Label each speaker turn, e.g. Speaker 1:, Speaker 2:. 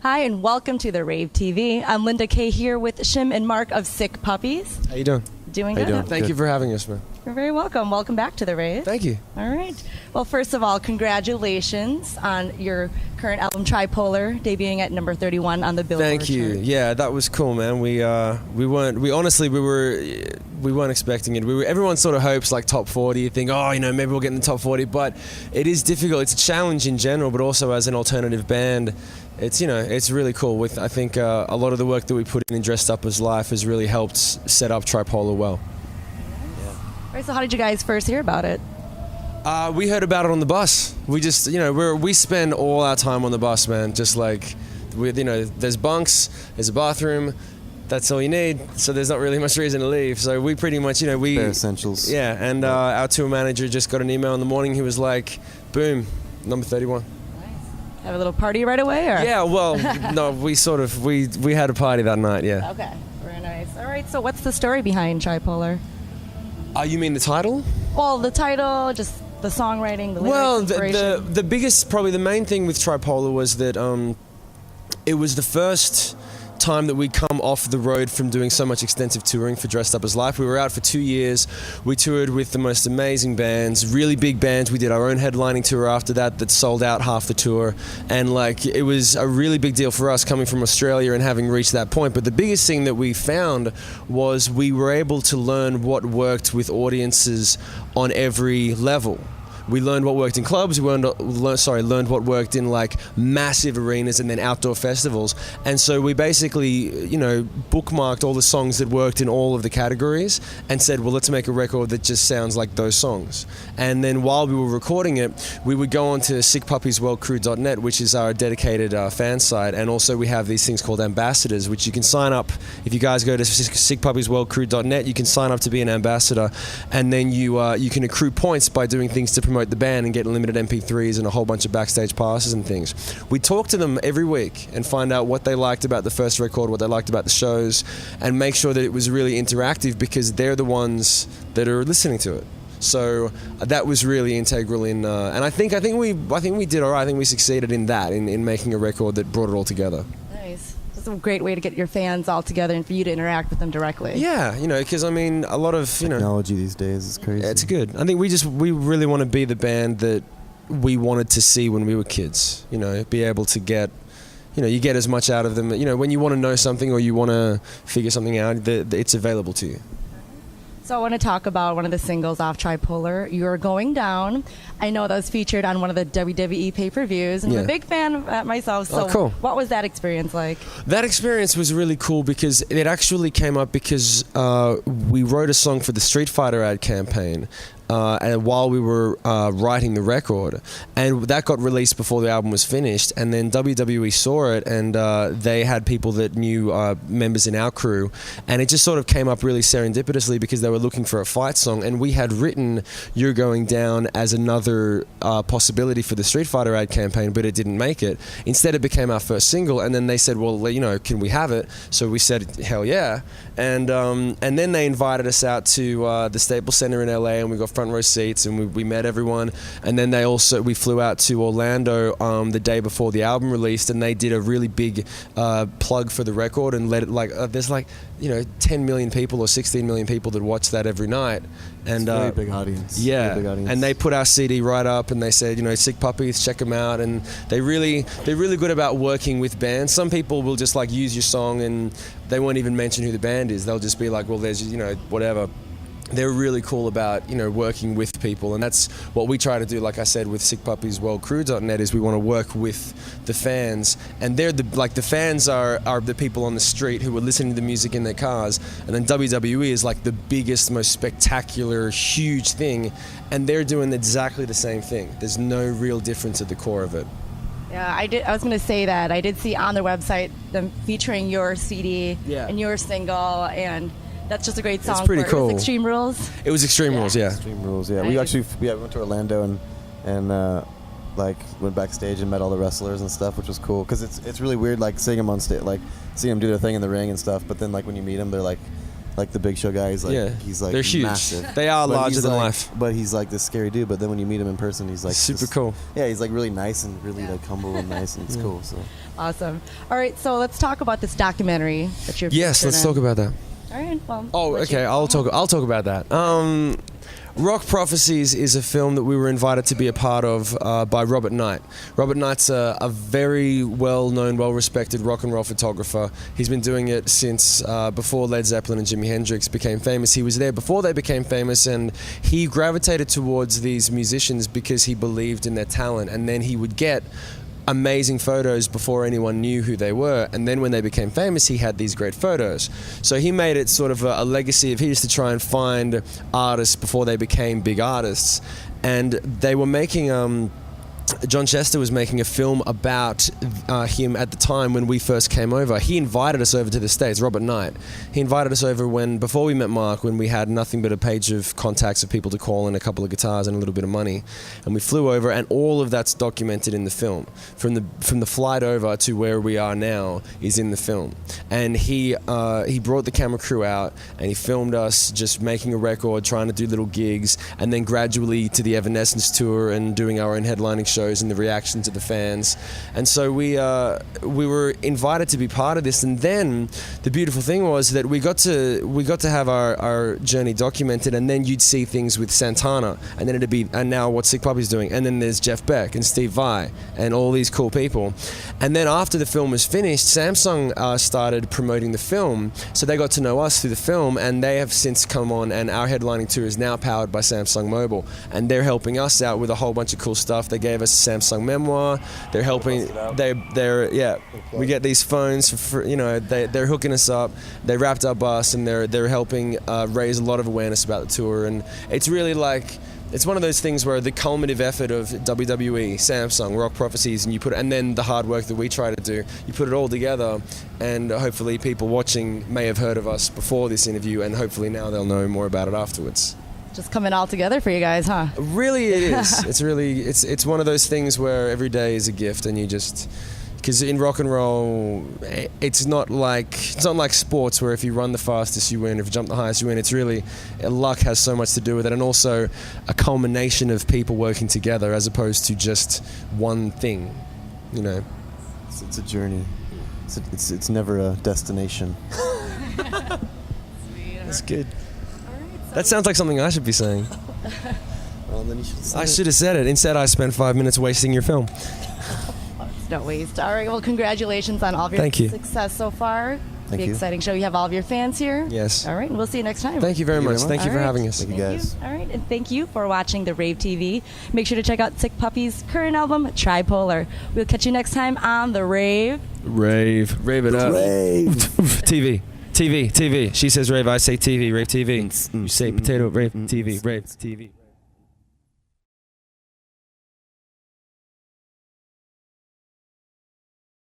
Speaker 1: Hi, and welcome to the Rave TV. I'm Linda Kay here with Shim and Mark of Sick Puppies.
Speaker 2: How you doing?
Speaker 1: Doing
Speaker 2: How you
Speaker 1: good.
Speaker 2: doing? Thank you for having us, man.
Speaker 1: You're very welcome. Welcome back to the Rave.
Speaker 2: Thank you.
Speaker 1: All right. Well, first of all, congratulations on your current album, Tripolar, debuting at number 31 on the Billboard
Speaker 2: Thank you.
Speaker 1: chart.
Speaker 2: Yeah, that was cool, man. We weren't expecting it. Everyone sort of hopes like top 40. You think, oh, maybe we'll get in the top 40, but it is difficult. It's a challenge in general, but also as an alternative band, it's really cool. I think a lot of the work that we put in Dressed Up as Life has really helped set up Tripolar well.
Speaker 1: All right, so how did you guys first hear about it?
Speaker 2: We heard about it on the bus. We just, we spend all our time on the bus, man. Just like, there's bunks, there's a bathroom, that's all you need. So there's not really much reason to leave. So we pretty much, bare
Speaker 3: essentials.
Speaker 2: Yeah, and our tour manager just got an email in the morning. He was like, boom, number 31.
Speaker 1: Nice. Have a little party right away, or?
Speaker 2: Yeah, well, no, we had a party that night, yeah.
Speaker 1: Okay, very nice. All right, so what's the story behind Tripolar?
Speaker 2: You mean the title?
Speaker 1: Well, the title, just the songwriting, the lyrics,
Speaker 2: well,
Speaker 1: inspiration.
Speaker 2: the biggest, probably the main thing with Tripolar was that it was the first time that we'd come off the road from doing so much extensive touring for Dressed Up as Life. We were out for 2 years. We toured with the most amazing bands, really big bands. We did our own headlining tour after that sold out half the tour. And it was a really big deal for us coming from Australia and having reached that point. But the biggest thing that we found was we were able to learn what worked with audiences on every level. We learned what worked in clubs, we learned what worked in massive arenas and then outdoor festivals. And so we basically, bookmarked all the songs that worked in all of the categories and said, well, let's make a record that just sounds like those songs. And then while we were recording it, we would go on to sickpuppiesworldcrew.net, which is our dedicated fan site. And also we have these things called ambassadors, which you can sign up. If you guys go to sickpuppiesworldcrew.net, you can sign up to be an ambassador. And then you can accrue points by doing things to promote the band and get limited MP3s and a whole bunch of backstage passes and things. We talk to them every week and find out what they liked about the first record, what they liked about the shows, and make sure that it was really interactive because they're the ones that are listening to it. So that was really integral in, and I think we did all right. I think we succeeded in that, in making a record that brought it all together.
Speaker 1: Nice. It's a great way to get your fans all together and for you to interact with them directly.
Speaker 2: Yeah, because a lot of
Speaker 3: technology these days is crazy.
Speaker 2: It's good. I think we really want to be the band that we wanted to see when we were kids. Be able to get, you get as much out of them. When you want to know something or you want to figure something out, it's available to you.
Speaker 1: So I want to talk about one of the singles off Tripolar, You're Going Down. I know that was featured on one of the WWE pay-per-views, and I'm a big fan of that myself. So
Speaker 2: cool.
Speaker 1: What was that experience like?
Speaker 2: That experience was really cool because it actually came up because we wrote a song for the Street Fighter ad campaign. And while we were writing the record, and that got released before the album was finished, and then WWE saw it, and they had people that knew members in our crew, and it just sort of came up really serendipitously because they were looking for a fight song, and we had written You're Going Down as another possibility for the Street Fighter ad campaign, but it didn't make it. Instead, it became our first single, and then they said, well, can we have it? So we said, hell yeah, and then they invited us out to the Staples Center in LA, and we got front row seats, and we met everyone. And then we flew out to Orlando the day before the album released, and they did a really big plug for the record and let it there's 10 million people or 16 million people that watch that every night. And
Speaker 3: it's a very big audience.
Speaker 2: Yeah,
Speaker 3: big audience.
Speaker 2: And they put our CD right up, and they said, Sick Puppies, check them out. And they're really good about working with bands. Some people will just use your song and they won't even mention who the band is. They'll just be like, well, there's whatever. They're really cool about working with people, and that's what we try to do. Like I said, with sickpuppiesworldcrew.net, is we want to work with the fans, and they're the fans are the people on the street who are listening to the music in their cars, and then WWE is the biggest, most spectacular, huge thing, and they're doing exactly the same thing. There's no real difference at the core of it.
Speaker 1: Yeah, I was going to say that I did see on their website them featuring your CD and your single, and that's just a great song.
Speaker 2: It's pretty cool.
Speaker 1: It was Extreme Rules.
Speaker 2: It was Extreme Rules, yeah.
Speaker 3: Extreme Rules, yeah. We actually went to Orlando and went backstage and met all the wrestlers and stuff, which was cool because it's really weird seeing them on stage, seeing them do their thing in the ring and stuff. But then when you meet them, they're like the Big Show guy. He's like
Speaker 2: they're huge.
Speaker 3: Massive.
Speaker 2: They are
Speaker 3: But
Speaker 2: larger
Speaker 3: he's
Speaker 2: than
Speaker 3: like-
Speaker 2: life.
Speaker 3: But he's like this scary dude. But then when you meet him in person, he's like
Speaker 2: Super
Speaker 3: this-
Speaker 2: cool.
Speaker 3: Yeah, he's like really nice and really like humble and nice, and it's cool. So
Speaker 1: Awesome. All right, so let's talk about this documentary that you're.
Speaker 2: Yes,
Speaker 1: featured
Speaker 2: let's
Speaker 1: in.
Speaker 2: talk about that.
Speaker 1: All right. Well.
Speaker 2: Oh,
Speaker 1: let
Speaker 2: okay.
Speaker 1: you-
Speaker 2: I'll talk about that. Rock Prophecies is a film that we were invited to be a part of by Robert Knight. Robert Knight's a very well-known, well-respected rock and roll photographer. He's been doing it since before Led Zeppelin and Jimi Hendrix became famous. He was there before they became famous, and he gravitated towards these musicians because he believed in their talent, and then he would get amazing photos before anyone knew who they were, and then when they became famous he had these great photos. So he made it sort of a legacy of his to try and find artists before they became big artists, and they were making John Chester was making a film about him at the time when we first came over. He invited us over to the States, Robert Knight. He invited us over before we met Mark, when we had nothing but a page of contacts of people to call and a couple of guitars and a little bit of money. And we flew over, and all of that's documented in the film. From the flight over to where we are now is in the film. And he brought the camera crew out, and he filmed us just making a record, trying to do little gigs, and then gradually to the Evanescence tour and doing our own headlining shows and the reaction to the fans. And so we were invited to be part of this, and then the beautiful thing was that we got to have our journey documented, and then you'd see things with Santana, and then it'd be, and now what Sick Puppies doing, and then there's Jeff Beck and Steve Vai and all these cool people. And then after the film was finished, Samsung started promoting the film, so they got to know us through the film, and they have since come on, and our headlining tour is now powered by Samsung Mobile, and they're helping us out with a whole bunch of cool stuff. They gave us a Samsung memoir. They're helping. We get these phones for free, they're hooking us up. They wrapped up us, and they're helping raise a lot of awareness about the tour. And it's really like, it's one of those things where the culminative effort of WWE, Samsung, Rock Prophecies, and then the hard work that we try to do, you put it all together, and hopefully people watching may have heard of us before this interview, and hopefully now they'll know more about it afterwards.
Speaker 1: Just coming all together for you guys, huh?
Speaker 2: Really, it is. It's one of those things where every day is a gift, and you just, because in rock and roll, it's not like sports where if you run the fastest you win, if you jump the highest you win. It's really, luck has so much to do with it, and also a culmination of people working together as opposed to just one thing,
Speaker 3: it's a journey. It's never a destination.
Speaker 2: That's good. That sounds like something I should be saying.
Speaker 3: Well, then you should say
Speaker 2: I should have said it. Instead, I spent 5 minutes wasting your film.
Speaker 1: No waste. All right. Well, congratulations on all of your
Speaker 2: Thank you.
Speaker 1: success so far.
Speaker 3: Thank
Speaker 1: the
Speaker 3: you.
Speaker 1: exciting show. You have all of your fans here.
Speaker 2: Yes.
Speaker 1: All right. And we'll see you next time.
Speaker 2: Thank you very much. Thank you for
Speaker 1: All right.
Speaker 2: having us.
Speaker 3: Thank you, guys.
Speaker 1: All right. And thank you for watching the Rave TV. Make sure to check out Sick Puppies' current album, Tripolar. We'll catch you next time on the Rave.
Speaker 2: Rave it up.
Speaker 3: Rave.
Speaker 2: TV. She says rave, I say TV. Rave TV. You say potato, rave TV. Rave TV.